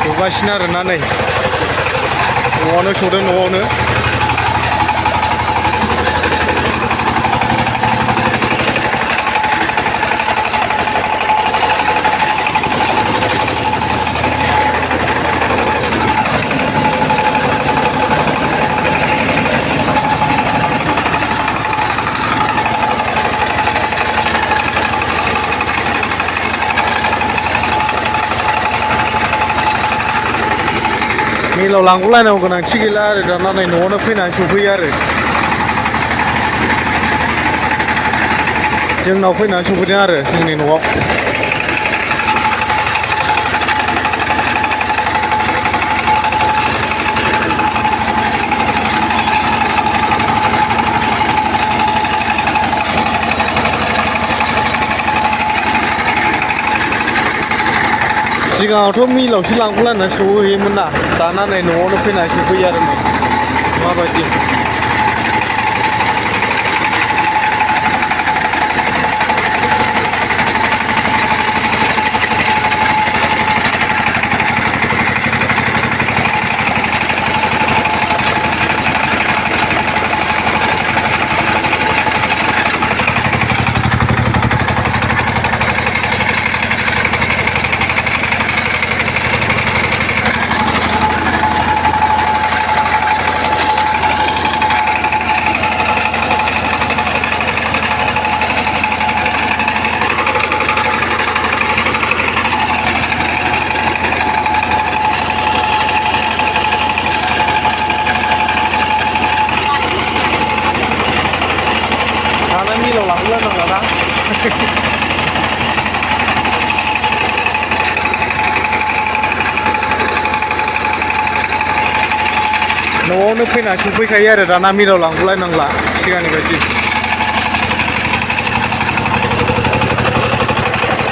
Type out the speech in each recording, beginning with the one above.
सौगासिनो आरोना नै न'आवनो सौदों न'आवनो मिलाव लांगुलायनांगौ गोनांथि गैला आरो दाना नै न'आवनो फैनानै सौफैयो आरो जोंनाव फैनानै सौफैदों आरो जोंनि न'आव सिगाङावथ' मिलावसो लांगुलायनानै सौहैयोमोन ना दाना नै न'आवनो फैनानै सौफैयो आरो नै माबायदि मिलाव लांगुलायनांला ना न'आवनो फैनानै सौफैखायो आरो दाना मिलाव लांगुलायनांला सिगांनि बायदि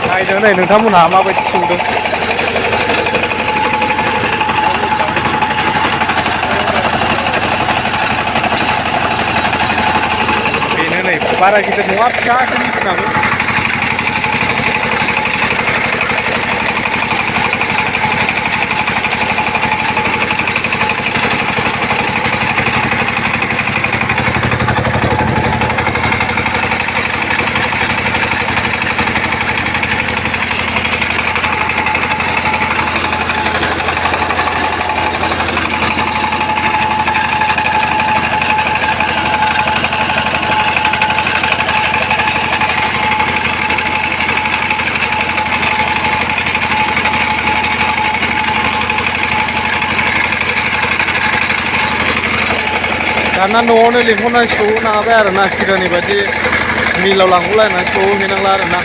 नायदो नै नोंथांमोनहा माबायदि सौदों बेनो नै बारा गिदिर नङा फिसासो मेचिनाबो दाना न'आवनो लिंहरनानै सौनो हाबाय आरोना सिगांनि बायदि मिलाव लांगुलायनानै सौहैनांला आरोना